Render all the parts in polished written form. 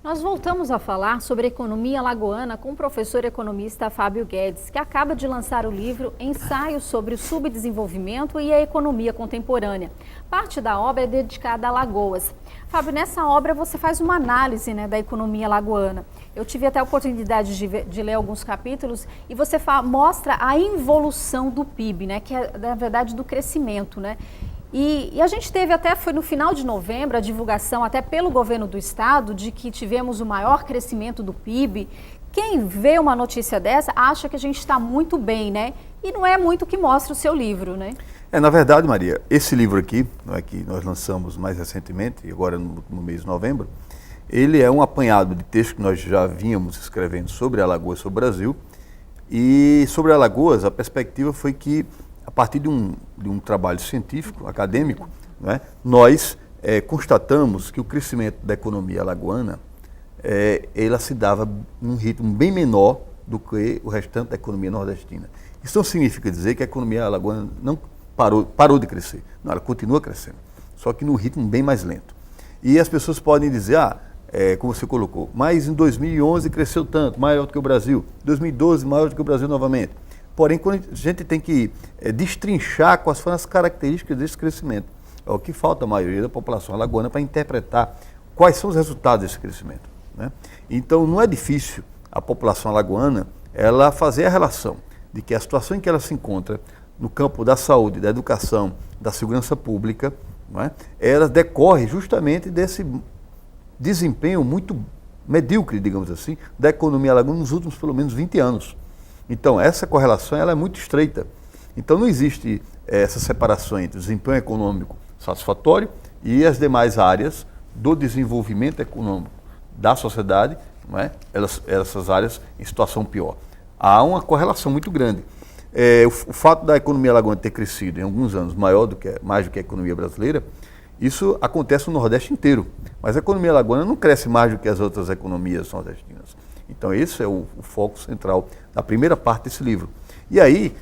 Nós voltamos a falar sobre economia alagoana com o professor economista Fábio Guedes, que acaba de lançar o livro Ensaios sobre o Subdesenvolvimento e a Economia Contemporânea. Parte da obra é dedicada a Alagoas. Fábio, nessa obra você faz uma análise, da economia alagoana. Eu tive até a oportunidade de ler alguns capítulos e você mostra a involução do PIB, que é, na verdade, do crescimento, E a gente teve foi no final de novembro, a divulgação até pelo governo do estado de que tivemos o maior crescimento do PIB. Quem vê uma notícia dessa acha que a gente está muito bem, E não é muito o que mostra o seu livro, Na verdade, Maria, esse livro aqui, que nós lançamos mais recentemente, agora no mês de novembro, ele é um apanhado de texto que nós já vínhamos escrevendo sobre Alagoas, sobre o Brasil. E sobre Alagoas, a perspectiva foi que, a partir de um trabalho científico, acadêmico, nós constatamos que o crescimento da economia alagoana ela se dava num ritmo bem menor do que o restante da economia nordestina. Isso não significa dizer que a economia alagoana não parou de crescer. Não, ela continua crescendo, só que num ritmo bem mais lento. E as pessoas podem dizer, como você colocou, mas em 2011 cresceu tanto, maior do que o Brasil, 2012 maior do que o Brasil novamente. Porém, quando a gente tem que destrinchar quais foram as características desse crescimento, é o que falta a maioria da população alagoana para interpretar quais são os resultados desse crescimento. Então, não é difícil a população alagoana ela fazer a relação de que a situação em que ela se encontra no campo da saúde, da educação, da segurança pública, ela decorre justamente desse desempenho muito medíocre, digamos assim, da economia alagoana nos últimos pelo menos 20 anos. Então, essa correlação ela é muito estreita. Então, não existe essa separação entre o desempenho econômico satisfatório e as demais áreas do desenvolvimento econômico da sociedade, essas áreas em situação pior. Há uma correlação muito grande. O fato da economia alagoana ter crescido em alguns anos mais do que a economia brasileira, isso acontece no Nordeste inteiro. Mas a economia alagoana não cresce mais do que as outras economias nordestinas. Então, esse é o foco central da primeira parte desse livro. E aí,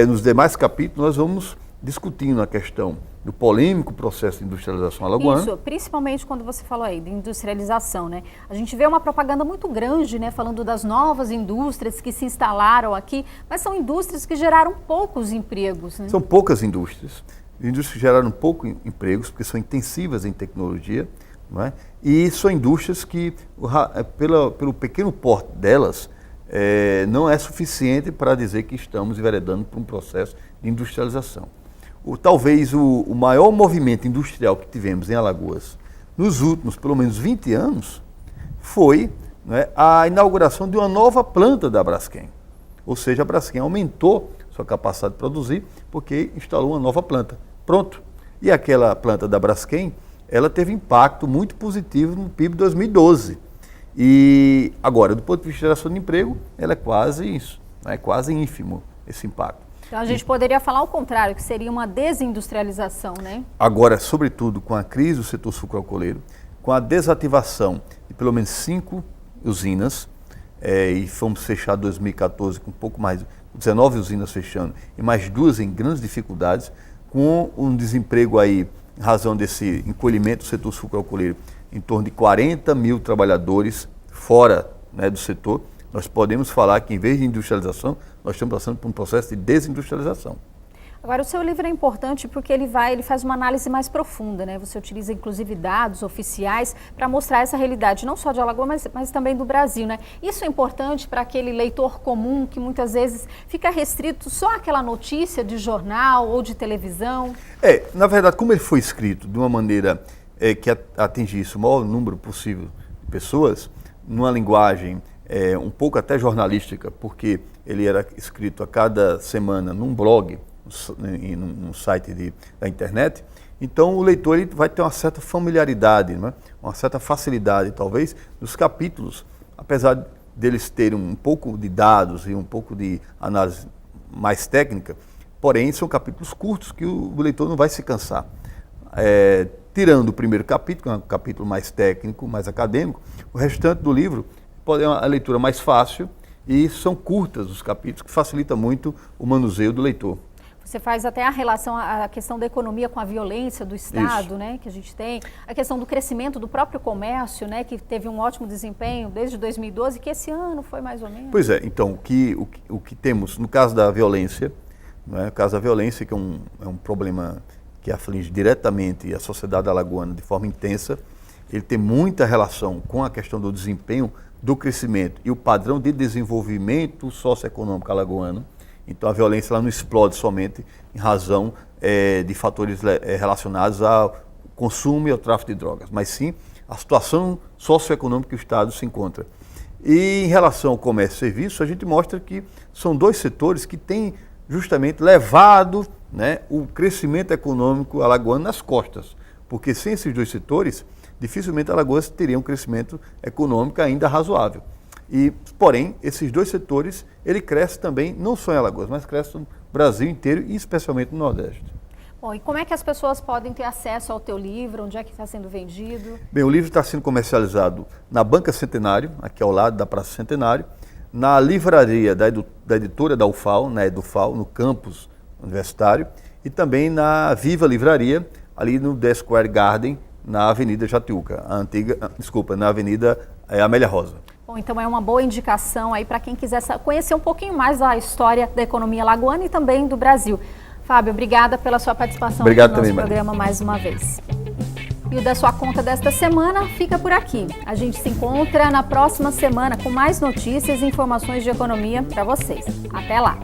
nos demais capítulos, nós vamos discutindo a questão do polêmico processo de industrialização alagoana. Isso, principalmente quando você falou aí de industrialização, A gente vê uma propaganda muito grande, falando das novas indústrias que se instalaram aqui, mas são indústrias que geraram poucos empregos, São poucas indústrias que geraram poucos empregos, porque são intensivas em tecnologia, e são indústrias que, pelo pequeno porte delas, não é suficiente para dizer que estamos enveredando por um processo de industrialização. Talvez o maior movimento industrial que tivemos em Alagoas nos últimos, pelo menos 20 anos, foi a inauguração de uma nova planta da Braskem. Ou seja, a Braskem aumentou sua capacidade de produzir porque instalou uma nova planta. Pronto. E aquela planta da Braskem, ela teve impacto muito positivo no PIB de 2012. E agora, do ponto de vista de geração de emprego, ela é quase isso, quase ínfimo esse impacto. Então a gente poderia falar o contrário, que seria uma desindustrialização, Agora, sobretudo com a crise do setor sucroalcooleiro, com a desativação de pelo menos 5 usinas, e fomos fechar 2014 com um pouco mais de 19 usinas fechando, e mais 2 em grandes dificuldades, com um desemprego aí, em razão desse encolhimento do setor sucroalcooleiro, em torno de 40 mil trabalhadores fora do setor, nós podemos falar que, em vez de industrialização, nós estamos passando por um processo de desindustrialização. Agora, o seu livro é importante porque ele faz uma análise mais profunda, Você utiliza, inclusive, dados oficiais para mostrar essa realidade, não só de Alagoas, mas também do Brasil, Isso é importante para aquele leitor comum que, muitas vezes, fica restrito só àquela notícia de jornal ou de televisão? Na verdade, como ele foi escrito de uma maneira que atingisse o maior número possível de pessoas, numa linguagem um pouco até jornalística, porque ele era escrito a cada semana num blog, num site da internet, então o leitor ele vai ter uma certa familiaridade, uma certa facilidade, talvez, nos capítulos, apesar deles terem um pouco de dados e um pouco de análise mais técnica, porém são capítulos curtos que o leitor não vai se cansar. Tirando o primeiro capítulo, que é um capítulo mais técnico, mais acadêmico, o restante do livro pode ser uma leitura mais fácil e são curtas os capítulos, que facilita muito o manuseio do leitor. Você faz até a relação, a questão da economia com a violência do Estado, né, que a gente tem, a questão do crescimento do próprio comércio, né, que teve um ótimo desempenho desde 2012, que esse ano foi mais ou menos. Pois é, então, o que temos no caso da violência, né, o caso da violência, que é um problema que aflige diretamente a sociedade alagoana de forma intensa, ele tem muita relação com a questão do desempenho, do crescimento e o padrão de desenvolvimento socioeconômico alagoano. Então a violência ela não explode somente em razão de fatores relacionados ao consumo e ao tráfico de drogas, mas sim a situação socioeconômica que o Estado se encontra. E em relação ao comércio e serviço, a gente mostra que são dois setores que têm justamente levado, né, o crescimento econômico alagoano nas costas, porque sem esses dois setores, dificilmente Alagoas teria um crescimento econômico ainda razoável. Porém, esses dois setores, ele cresce também, não só em Alagoas, mas cresce no Brasil inteiro e especialmente no Nordeste. Bom, e como é que as pessoas podem ter acesso ao teu livro? Onde é que está sendo vendido? Bem, o livro está sendo comercializado na Banca Centenário, aqui ao lado da Praça Centenário, na livraria da editora da UFAL, na Edufal, no campus universitário, e também na Viva Livraria, ali no The Square Garden, na Avenida Jatiuca, na Avenida Amélia Rosa. Bom, então é uma boa indicação aí para quem quiser conhecer um pouquinho mais da história da economia alagoana e também do Brasil. Fábio, obrigada pela sua participação no nosso programa mais uma vez. E o Da Sua Conta desta semana fica por aqui. A gente se encontra na próxima semana com mais notícias e informações de economia para vocês. Até lá!